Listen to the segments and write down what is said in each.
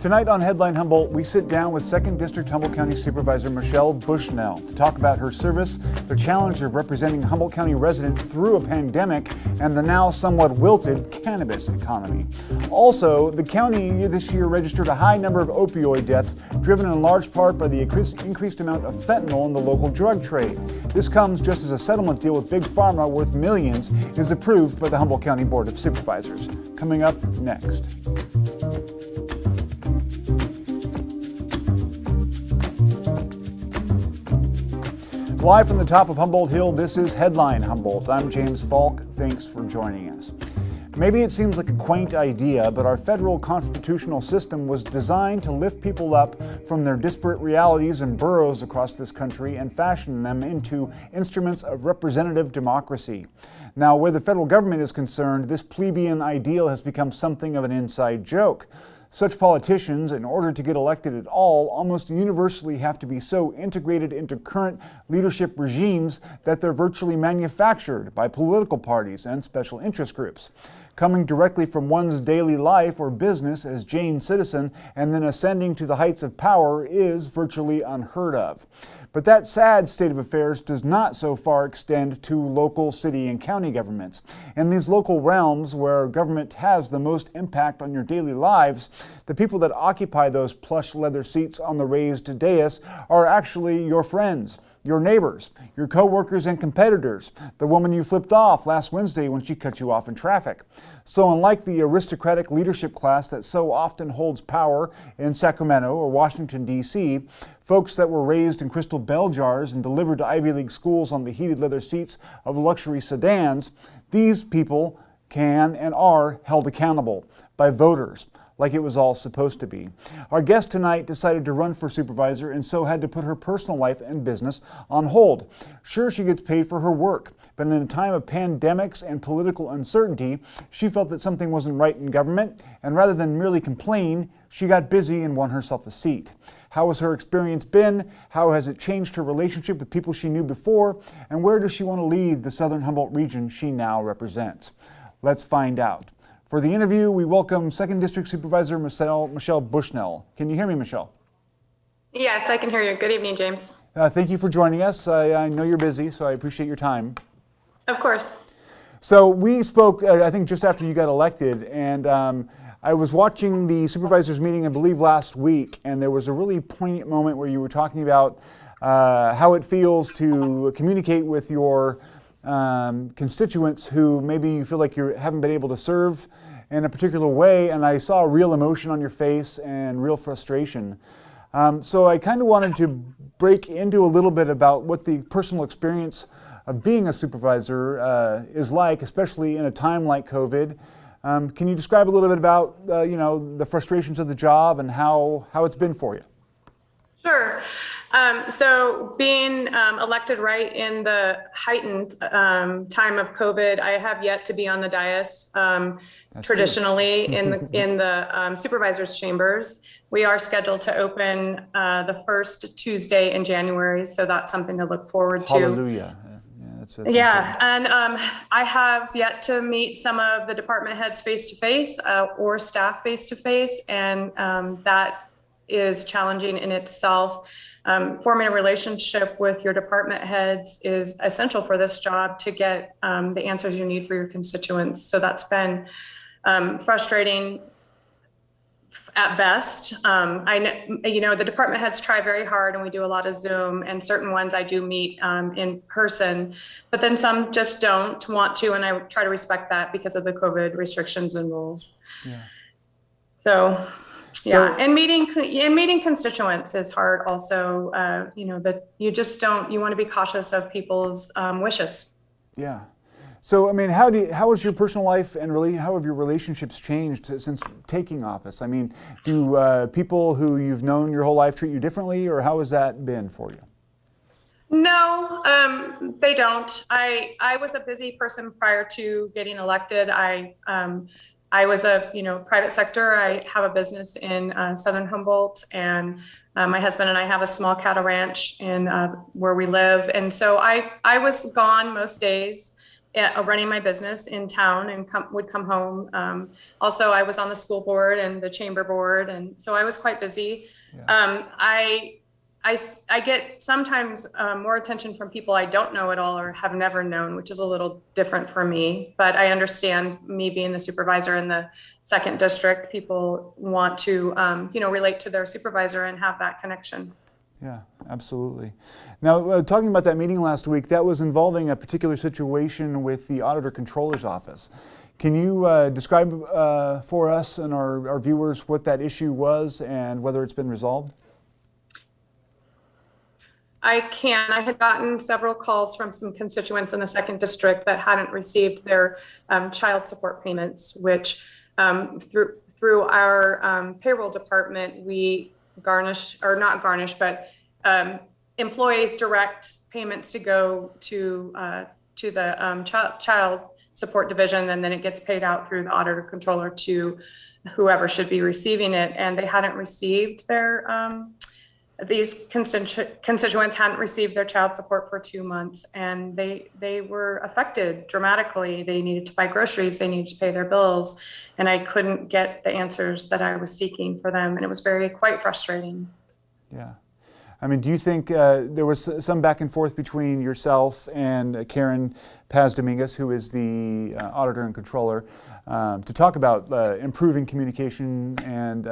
Tonight on Headline Humboldt, we sit down with 2nd District Humboldt County Supervisor Michelle Bushnell to talk about her service, the challenge of representing Humboldt County residents through a pandemic, and the now somewhat wilted cannabis economy. Also, the county this year registered a high number of opioid deaths, driven in large part by the increased amount of fentanyl in the local drug trade. This comes just as a settlement deal with Big Pharma worth millions is approved by the Humboldt County Board of Supervisors. Coming up next. Live from the top of Humboldt Hill, this is Headline Humboldt. I'm James Falk. Thanks for joining us. Maybe it seems like a quaint idea, but our federal constitutional system was designed to lift people up from their disparate realities and boroughs across this country and fashion them into instruments of representative democracy. Now, where the federal government is concerned, this plebeian ideal has become something of an inside joke. Such politicians, in order to get elected at all, almost universally have to be so integrated into current leadership regimes that they're virtually manufactured by political parties and special interest groups. Coming directly from one's daily life or business as Jane citizen and then ascending to the heights of power is virtually unheard of. But that sad state of affairs does not so far extend to local, city, and county governments. In these local realms where government has the most impact on your daily lives, the people that occupy those plush leather seats on the raised dais are actually your friends, your neighbors, your co-workers and competitors, the woman you flipped off last Wednesday when she cut you off in traffic. So unlike the aristocratic leadership class that so often holds power in Sacramento or Washington, D.C., folks that were raised in crystal bell jars and delivered to Ivy League schools on the heated leather seats of luxury sedans, these people can and are held accountable by voters, like it was all supposed to be. Our guest tonight decided to run for supervisor and so had to put her personal life and business on hold. Sure, she gets paid for her work, but in a time of pandemics and political uncertainty, she felt that something wasn't right in government, and rather than merely complain, she got busy and won herself a seat. How has her experience been? How has it changed her relationship with people she knew before? And where does she want to lead the Southern Humboldt region she now represents? Let's find out. For the interview, we welcome 2nd District Supervisor Michelle Bushnell. Can you hear me, Michelle? Yes, I can hear you. Good evening, James. Thank you for joining us. I know you're busy, so I appreciate your time. Of course. So we spoke, I think, just after you got elected, and I was watching the supervisors meeting, I believe, last week, and there was a really poignant moment where you were talking about how it feels to communicate with your constituents who maybe you feel like you haven't been able to serve in a particular way, and I saw real emotion on your face and real frustration. So I kind of wanted to break into a little bit about what the personal experience of being a supervisor is like, especially in a time like COVID. Can you describe a little bit about the frustrations of the job and how it's been for you? Sure. So being elected right in the heightened time of COVID, I have yet to be on the dais. Traditionally in the supervisors' chambers. We are scheduled to open the first Tuesday in January, so that's something to look forward to. Hallelujah. That's and I have yet to meet some of the department heads face-to-face or staff face-to-face, and that is challenging in itself. Forming a relationship with your department heads is essential for this job to get the answers you need for your constituents. So that's been frustrating at best. I know, the department heads try very hard, and we do a lot of Zoom, and certain ones I do meet in person, but then some just don't want to, and I try to respect that because of the COVID restrictions and rules. Yeah. So and meeting constituents is hard also. That you want to be cautious of people's wishes. Yeah. So, I mean, how has your personal life and really how have your relationships changed since taking office? I mean, do people who you've known your whole life treat you differently, or how has that been for you? No, they don't. I was a busy person prior to getting elected. I was a private sector. I have a business in Southern Humboldt, and my husband and I have a small cattle ranch in where we live, and so I was gone most days. running my business in town and would come home. Also, I was on the school board and the chamber board, and so I was quite busy. Yeah. I get sometimes more attention from people I don't know at all or have never known, which is a little different for me. But I understand, me being the supervisor in the second district, people want to, relate to their supervisor and have that connection. Yeah, absolutely. Now, talking about that meeting last week, that was involving a particular situation with the Auditor Controller's Office. Can you describe for us and our viewers what that issue was and whether it's been resolved? I can. I had gotten several calls from some constituents in the second district that hadn't received their child support payments, which through our payroll department, we employees direct payments to go to the child support division, and then it gets paid out through the auditor controller to whoever should be receiving it. And they hadn't received their these constituents hadn't received their child support for 2 months, and they were affected dramatically. They needed to buy groceries, they needed to pay their bills, and I couldn't get the answers that I was seeking for them, and it was quite frustrating. Yeah. I mean, do you think there was some back and forth between yourself and Karen Paz-Dominguez, who is the auditor and controller, to talk about improving communication and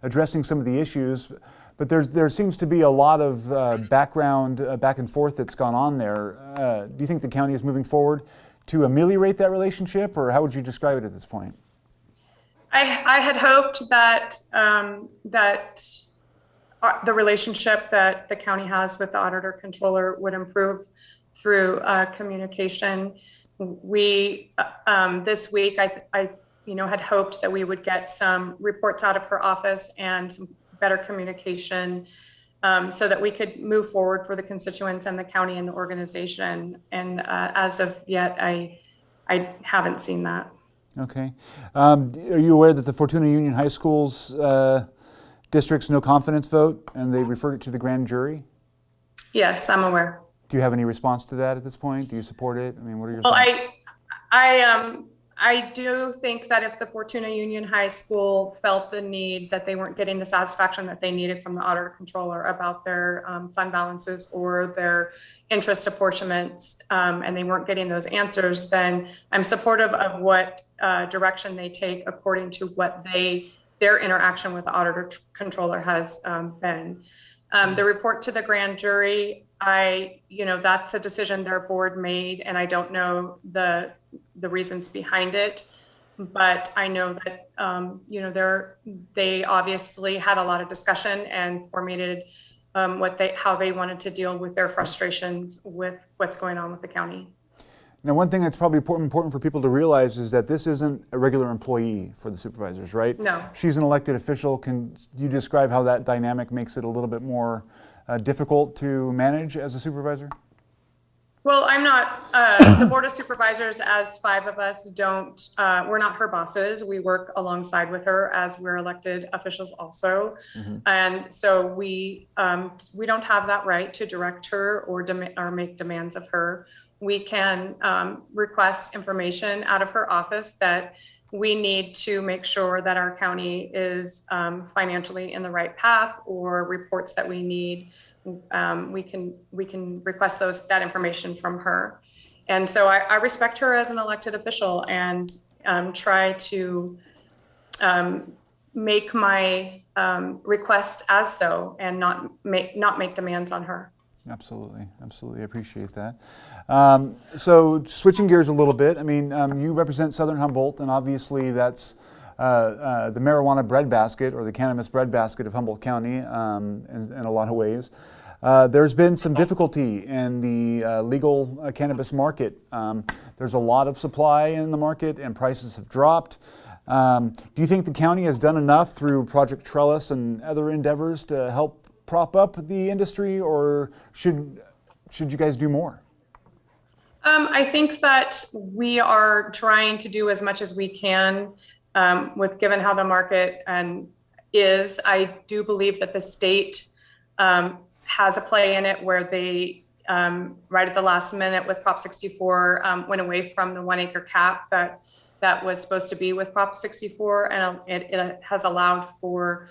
addressing some of the issues? But there seems to be a lot of background back and forth that's gone on there. Do you think the county is moving forward to ameliorate that relationship, or how would you describe it at this point? I had hoped that the relationship that the county has with the auditor controller would improve through communication. We this week I had hoped that we would get some reports out of her office and some better communication so that we could move forward for the constituents and the county and the organization. And as of yet, I haven't seen that. Okay. Are you aware that the Fortuna Union High School's district's no confidence vote, and they referred it to the grand jury? Yes, I'm aware. Do you have any response to that at this point? Do you support it? I mean, what are your thoughts? I do think that if the Fortuna Union High School felt the need that they weren't getting the satisfaction that they needed from the auditor controller about their fund balances or their interest apportionments, and they weren't getting those answers, then I'm supportive of what direction they take according to what their interaction with the auditor controller has been. The report to the grand jury, that's a decision their board made, and I don't know the reasons behind it, but I know that they obviously had a lot of discussion and formulated how they wanted to deal with their frustrations with what's going on with the county. Now, one thing that's probably important for people to realize is that this isn't a regular employee for the supervisors, right? No. She's an elected official. Can you describe how that dynamic makes it a little bit more difficult to manage as a supervisor? Well, I'm not, the Board of Supervisors, as 5 of us, we're not her bosses. We work alongside with her as we're elected officials also. Mm-hmm. And so we don't have that right to direct her or make demands of her. We can request information out of her office that we need to make sure that our county is financially in the right path, or reports that we need. We can request that information from her. And so I respect her as an elected official and try to make my request as so, and not make demands on her. Absolutely, absolutely, I appreciate that. So switching gears a little bit, I mean, you represent Southern Humboldt, and obviously that's the marijuana breadbasket, or the cannabis breadbasket of Humboldt County in a lot of ways. There's been some difficulty in the legal cannabis market. There's a lot of supply in the market and prices have dropped. Do you think the county has done enough through Project Trellis and other endeavors to help prop up the industry, or should you guys do more? I think that we are trying to do as much as we can given how the market is. I do believe that the state has a play in it, where they right at the last minute with Prop 64, went away from the 1 acre cap that was supposed to be with Prop 64, and it has allowed for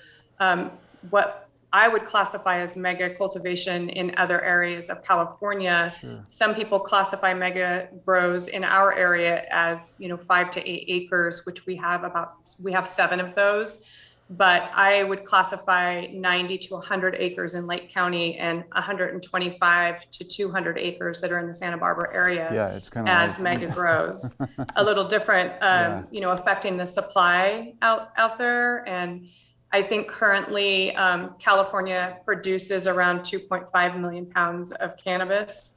what I would classify as mega cultivation in other areas of California. Sure. Some people classify mega grows in our area as 5 to 8 acres, which we have 7 of those. But I would classify 90 to 100 acres in Lake County and 125 to 200 acres that are in the Santa Barbara area it's kind of as mega grows. A little different, affecting the supply out there. And I think currently California produces around 2.5 million pounds of cannabis,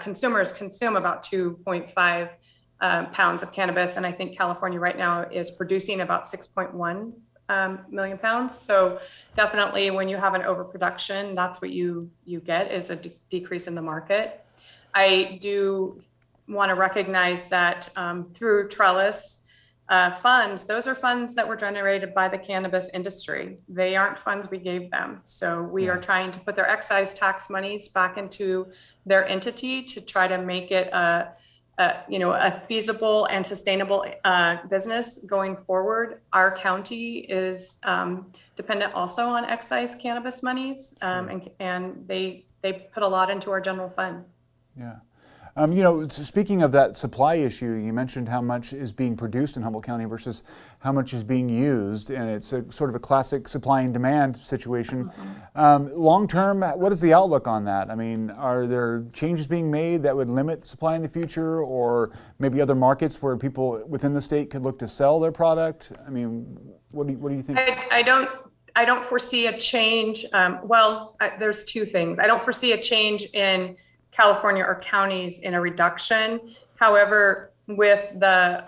consumers consume about 2.5 pounds of cannabis. And I think California right now is producing about 6.1 million pounds. So definitely when you have an overproduction, that's what you get is a decrease in the market. I do want to recognize that through Trellis, funds, those are funds that were generated by the cannabis industry. They aren't funds we gave them. So we are trying to put their excise tax monies back into their entity to try to make it a feasible and sustainable business going forward. Our county is dependent also on excise cannabis monies, and they put a lot into our general fund. Yeah. Speaking of that supply issue, you mentioned how much is being produced in Humboldt County versus how much is being used, and it's a sort of a classic supply and demand situation. Long term, what is the outlook on that? I mean, are there changes being made that would limit supply in the future, or maybe other markets where people within the state could look to sell their product? I mean, what do you think? I don't foresee a change. There's two things. I don't foresee a change in California or counties in a reduction. However, with the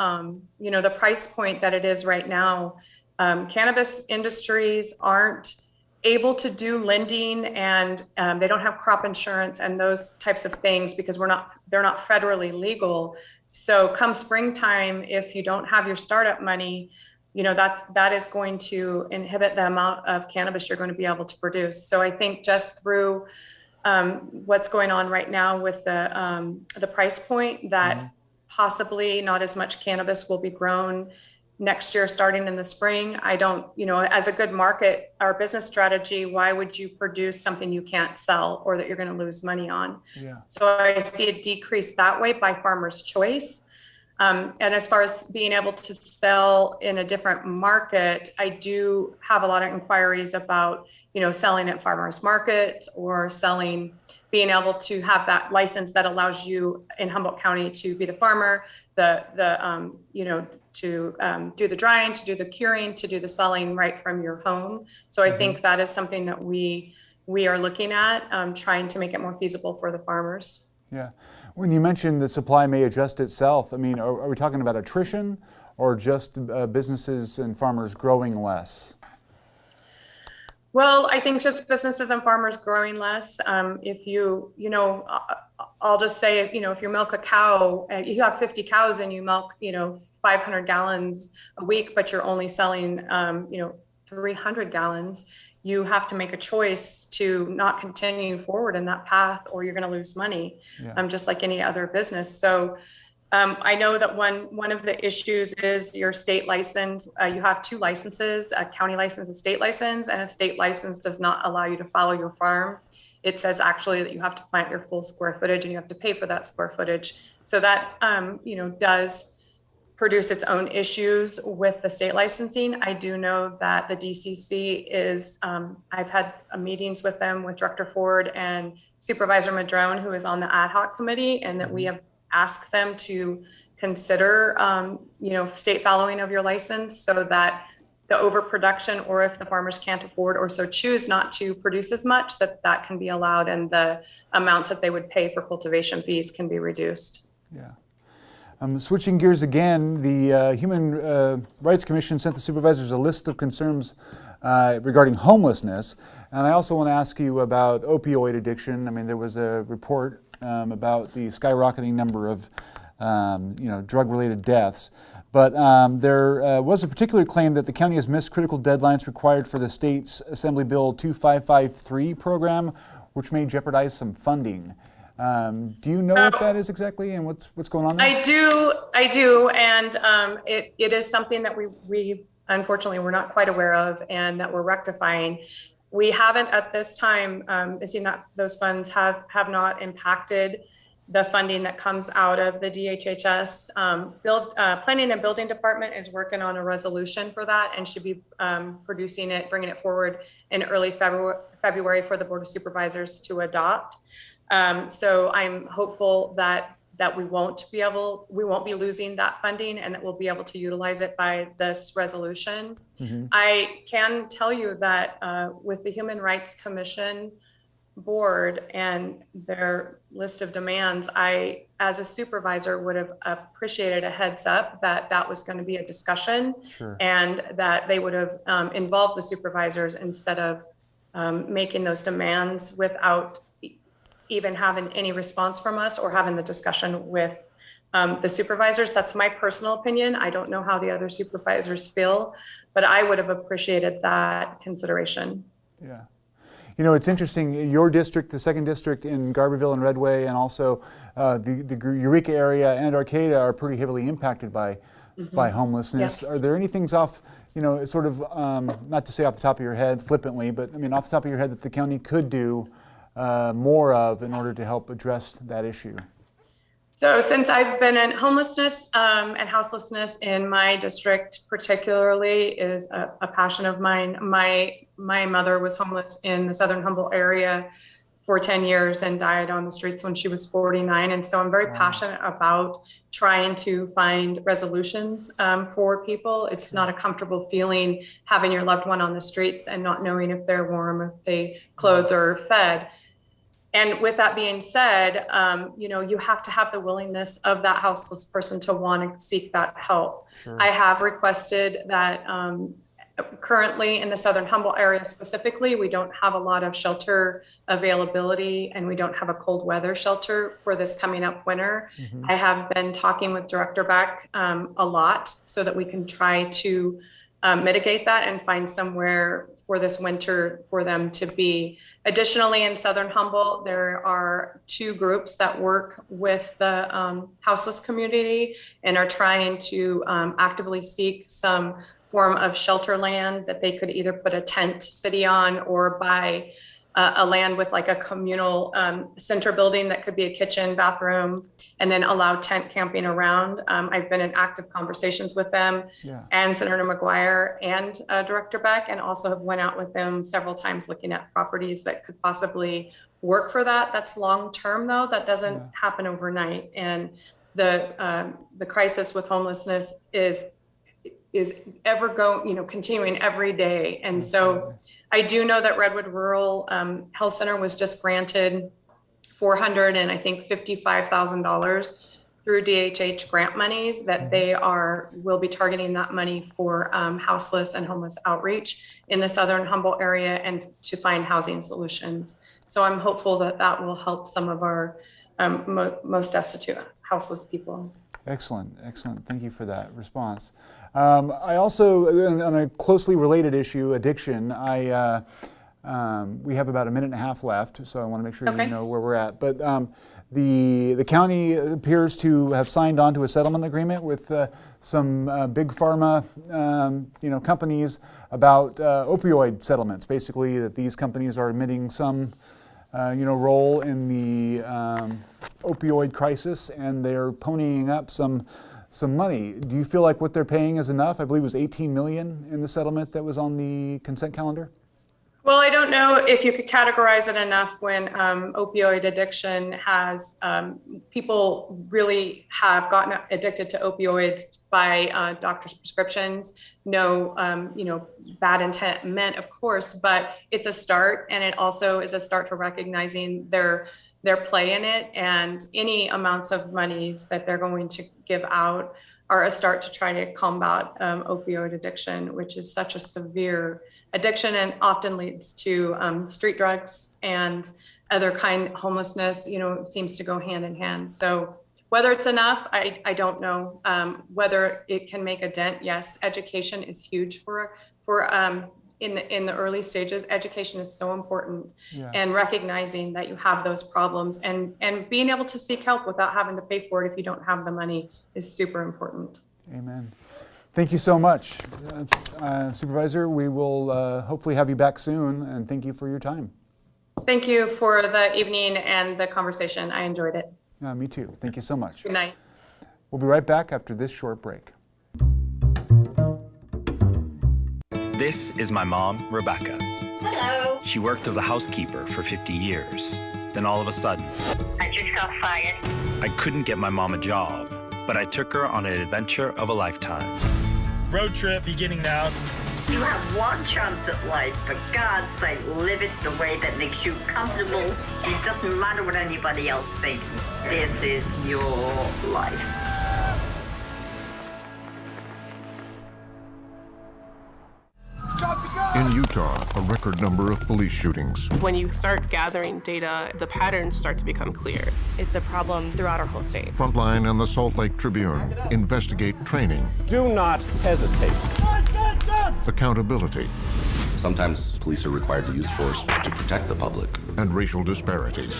the price point that it is right now, cannabis industries aren't able to do lending, and they don't have crop insurance and those types of things because they're not federally legal. So come springtime, if you don't have your startup money, that is going to inhibit the amount of cannabis you're going to be able to produce. So I think just through what's going on right now with the price point, that possibly not as much cannabis will be grown next year starting in the spring. I don't, as a good market, our business strategy, why would you produce something you can't sell or that you're going to lose money on? Yeah. So I see a decrease that way by farmers' choice. And as far as being able to sell in a different market, I do have a lot of inquiries about selling at farmers markets or being able to have that license that allows you in Humboldt County to be the farmer, to do the drying, to do the curing, to do the selling right from your home. So I think that is something that we are looking at, trying to make it more feasible for the farmers. Yeah. When you mentioned the supply may adjust itself, I mean, are we talking about attrition or just businesses and farmers growing less? Well, I think just businesses and farmers growing less. If I'll just say, if you milk a cow, you have 50 cows and you milk, 500 gallons a week, but you're only selling, 300 gallons, you have to make a choice to not continue forward in that path or you're going to lose money, just like any other business. So I know that one of the issues is your state license. You have 2 licenses, a county license, a state license, and a state license does not allow you to follow your farm. It says actually that you have to plant your full square footage and you have to pay for that square footage. So that, does produce its own issues with the state licensing. I do know that the DCC is, I've had meetings with them, with Director Ford and Supervisor Madrone, who is on the ad hoc committee, and that we have asked them to consider, state following of your license so that the overproduction, or if the farmers can't afford or so choose not to produce as much, that can be allowed and the amounts that they would pay for cultivation fees can be reduced. Yeah. Switching gears again, the Human Rights Commission sent the supervisors a list of concerns regarding homelessness. And I also want to ask you about opioid addiction. I mean, there was a report about the skyrocketing number of drug-related deaths. But there was a particular claim that the county has missed critical deadlines required for the state's Assembly Bill 2553 program, which may jeopardize some funding. Do you know what that is exactly and what's going on there? I do, and it is something that we unfortunately we're not quite aware of and that we're rectifying. We haven't at this time seen that those funds have not impacted the funding that comes out of the DHHS. Planning and Building Department is working on a resolution for that and should be bringing it forward in early February for the Board of Supervisors to adopt. So I'm hopeful that we won't be losing that funding and that we'll be able to utilize it by this resolution. Mm-hmm. I can tell you that with the Human Rights Commission board and their list of demands, I, as a supervisor, would have appreciated a heads up that was going to be a discussion. Sure. And that they would have involved the supervisors instead of making those demands without even having any response from us or having the discussion with the supervisors. That's my personal opinion. I don't know how the other supervisors feel, but I would have appreciated that consideration. Yeah. You know, it's interesting, your district, the 2nd District in Garberville and Redway, and also the Eureka area and Arcata are pretty heavily impacted by homelessness. Yeah. Are there any things off, sort of, not to say off the top of your head flippantly, but I mean off the top of your head that the county could do more of in order to help address that issue? So since I've been in homelessness and houselessness in my district particularly is a passion of mine. My mother was homeless in the southern Humboldt area for 10 years and died on the streets when she was 49. And so I'm very passionate about trying to find resolutions for people. It's not a comfortable feeling having your loved one on the streets and not knowing if they're warm, if they clothed or fed. And with that being said, you have to have the willingness of that houseless person to want to seek that help. Sure. I have requested that currently in the southern Humboldt area specifically, we don't have a lot of shelter availability and we don't have a cold weather shelter for this coming up winter. Mm-hmm. I have been talking with Director Beck a lot so that we can try to mitigate that and find somewhere for this winter for them to be. Additionally, in southern Humboldt, there are 2 groups that work with the houseless community and are trying to actively seek some form of shelter land that they could either put a tent city on or buy a land with like a communal center building that could be a kitchen, bathroom, and then allow tent camping around. I've been in active conversations with them and Senator McGuire and Director Beck, and also have went out with them several times looking at properties that could possibly work for that. That's long-term though, that doesn't happen overnight. And the crisis with homelessness is continuing every day. And so I do know that Redwood Rural Health Center was just granted $455,000 through DHH grant monies that they will be targeting that money for houseless and homeless outreach in the southern Humboldt area and to find housing solutions. So I'm hopeful that will help some of our most destitute houseless people. Excellent. Thank you for that response. I also, on a closely related issue, addiction, we have about a minute and a half left, so I want to make sure you know where we're at. But the county appears to have signed on to a settlement agreement with some big pharma companies about opioid settlements. Basically, that these companies are admitting some role in the opioid crisis, and they're ponying up some money. Do you feel like what they're paying is enough? I believe it was $18 million in the settlement that was on the consent calendar. Well, I don't know if you could categorize it enough when opioid addiction has people really have gotten addicted to opioids by doctors' prescriptions. No, bad intent meant, of course, but it's a start, and it also is a start to recognizing their play in it, and any amounts of monies that they're going to give out are a start to try to combat opioid addiction, which is such a severe addiction and often leads to street drugs and other kind homelessness, seems to go hand in hand. So whether it's enough, I don't know. Whether it can make a dent, yes. Education is huge for in the early stages, education is so important. Yeah. And recognizing that you have those problems and being able to seek help without having to pay for it if you don't have the money is super important. Amen. Thank you so much, Supervisor. We will hopefully have you back soon, and thank you for your time. Thank you for the evening and the conversation. I enjoyed it. Me too. Thank you so much. Good night. We'll be right back after this short break. This is my mom, Rebecca. Hello. She worked as a housekeeper for 50 years. Then all of a sudden, I just got fired. I couldn't get my mom a job, but I took her on an adventure of a lifetime. Road trip beginning now. You have one chance at life. For God's sake, live it the way that makes you comfortable. It doesn't matter what anybody else thinks. This is your life. In Utah, a record number of police shootings. When you start gathering data, the patterns start to become clear. It's a problem throughout our whole state. Frontline and the Salt Lake Tribune investigate training. Do not hesitate. Accountability. Sometimes police are required to use force to protect the public. And racial disparities.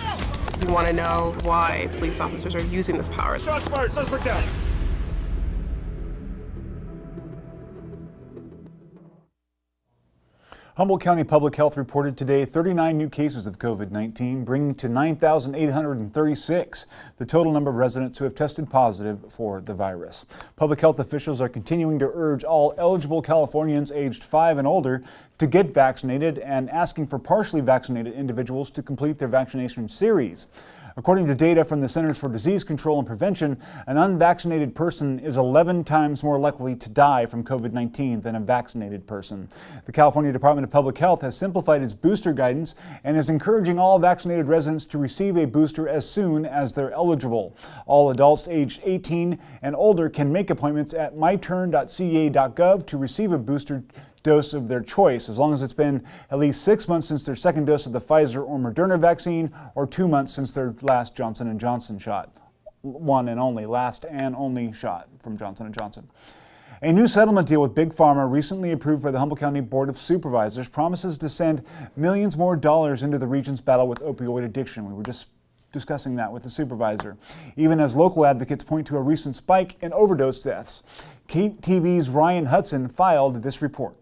We want to know why police officers are using this power. Shots fired, suspect down. Humboldt County Public Health reported today 39 new cases of COVID-19, bringing to 9,836 the total number of residents who have tested positive for the virus. Public health officials are continuing to urge all eligible Californians aged 5 and older to get vaccinated and asking for partially vaccinated individuals to complete their vaccination series. According to data from the Centers for Disease Control and Prevention, an unvaccinated person is 11 times more likely to die from COVID-19 than a vaccinated person. The California Department of Public Health has simplified its booster guidance and is encouraging all vaccinated residents to receive a booster as soon as they're eligible. All adults aged 18 and older can make appointments at myturn.ca.gov to receive a booster dose of their choice, as long as it's been at least 6 months since their second dose of the Pfizer or Moderna vaccine, or 2 months since their last Johnson & Johnson shot. Last and only shot from Johnson & Johnson. A new settlement deal with Big Pharma, recently approved by the Humboldt County Board of Supervisors, promises to send millions more dollars into the region's battle with opioid addiction. We were just discussing that with the supervisor, even as local advocates point to a recent spike in overdose deaths. KEET TV's Ryan Hutson filed this report.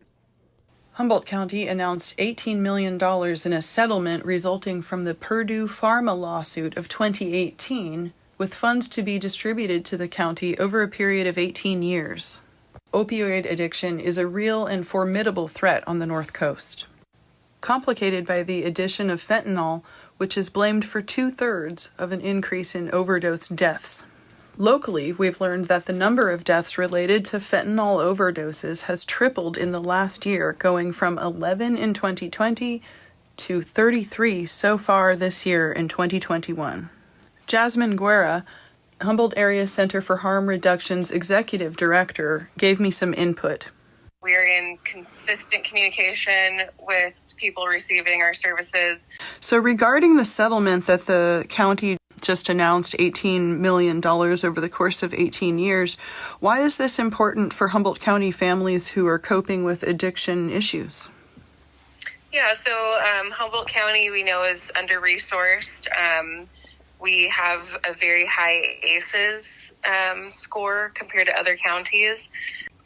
Humboldt County announced $18 million in a settlement resulting from the Purdue Pharma lawsuit of 2018, with funds to be distributed to the county over a period of 18 years. Opioid addiction is a real and formidable threat on the North Coast, complicated by the addition of fentanyl, which is blamed for 2/3 of an increase in overdose deaths. Locally, we've learned that the number of deaths related to fentanyl overdoses has tripled in the last year, going from 11 in 2020 to 33 so far this year in 2021. Jasmine Guerra, Humboldt Area Center for Harm Reduction's executive director, gave me some input. We're in consistent communication with people receiving our services. So regarding the settlement that the county just announced, $18 million over the course of 18 years, why is this important for Humboldt County families who are coping with addiction issues? Yeah, so Humboldt County we know is under-resourced. We have a very high ACEs score compared to other counties.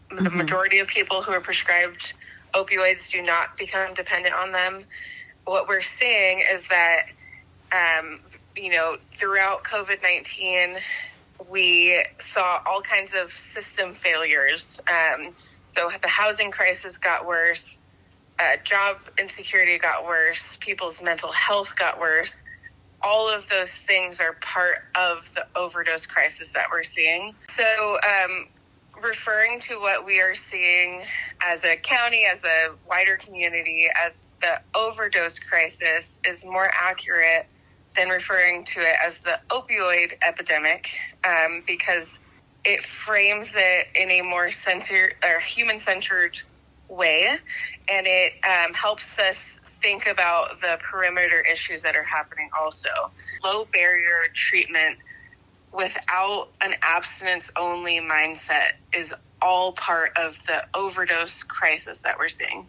The majority of people who are prescribed opioids do not become dependent on them. What we're seeing is that, throughout COVID-19, we saw all kinds of system failures. So the housing crisis got worse, job insecurity got worse, people's mental health got worse. All of those things are part of the overdose crisis that we're seeing. So, referring to what we are seeing as a county, as a wider community, as the overdose crisis is more accurate than referring to it as the opioid epidemic, because it frames it in a more human-centered way, and it helps us think about the perimeter issues that are happening also. Low barrier treatment without an abstinence-only mindset is all part of the overdose crisis that we're seeing.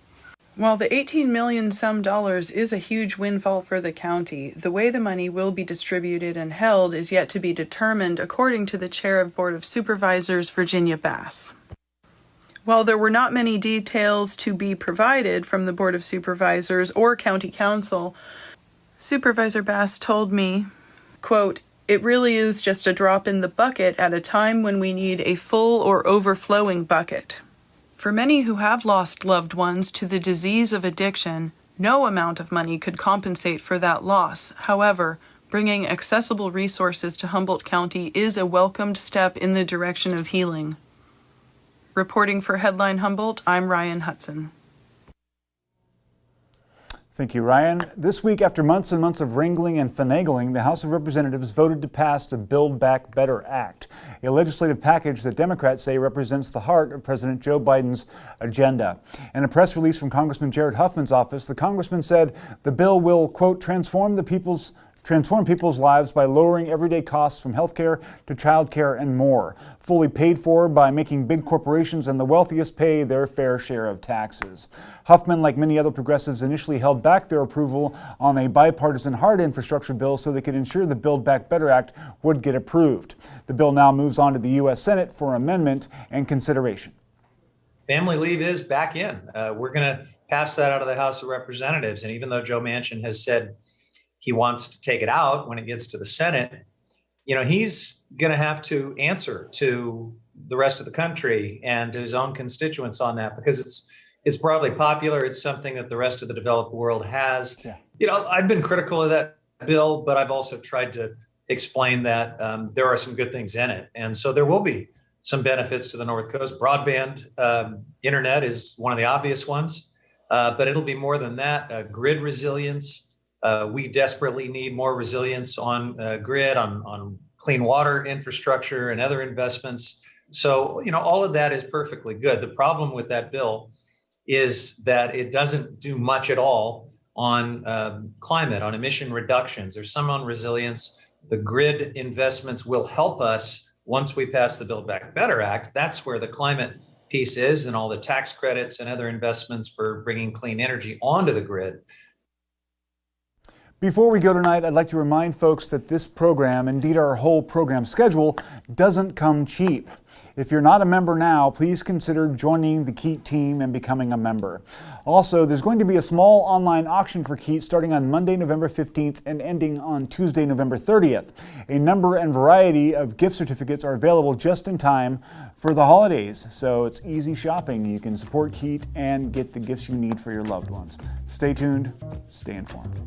While the $18 million some dollars is a huge windfall for the county, the way the money will be distributed and held is yet to be determined, according to the chair of Board of Supervisors, Virginia Bass. While there were not many details to be provided from the Board of Supervisors or County Council, Supervisor Bass told me, quote, "It really is just a drop in the bucket at a time when we need a full or overflowing bucket. For many who have lost loved ones to the disease of addiction, no amount of money could compensate for that loss. However, bringing accessible resources to Humboldt County is a welcomed step in the direction of healing." Reporting for Headline Humboldt, I'm Ryan Hutson. Thank you, Ryan. This week, after months and months of wrangling and finagling, the House of Representatives voted to pass the Build Back Better Act, a legislative package that Democrats say represents the heart of President Joe Biden's agenda. In a press release from Congressman Jared Huffman's office, the congressman said the bill will, quote, transform people's lives by lowering everyday costs from healthcare to childcare and more, fully paid for by making big corporations and the wealthiest pay their fair share of taxes. Huffman, like many other progressives, initially held back their approval on a bipartisan hard infrastructure bill so they could ensure the Build Back Better Act would get approved. The bill now moves on to the U.S. Senate for amendment and consideration. Family leave is back in. We're going to pass that out of the House of Representatives. And even though Joe Manchin has said he wants to take it out when it gets to the Senate, he's going to have to answer to the rest of the country and to his own constituents on that, because it's broadly popular. It's something that the rest of the developed world has. Yeah. I've been critical of that bill, but I've also tried to explain that there are some good things in it. And so there will be some benefits to the North Coast. Broadband internet is one of the obvious ones, but it'll be more than that. Grid resilience. We desperately need more resilience on grid, on clean water infrastructure and other investments. So, all of that is perfectly good. The problem with that bill is that it doesn't do much at all on climate, on emission reductions. There's some on resilience. The grid investments will help us once we pass the Build Back Better Act. That's where the climate piece is, and all the tax credits and other investments for bringing clean energy onto the grid. Before we go tonight, I'd like to remind folks that this program, indeed our whole program schedule, doesn't come cheap. If you're not a member now, please consider joining the KEET team and becoming a member. Also, there's going to be a small online auction for KEET starting on Monday, November 15th and ending on Tuesday, November 30th. A number and variety of gift certificates are available just in time for the holidays, so it's easy shopping. You can support KEET and get the gifts you need for your loved ones. Stay tuned, stay informed.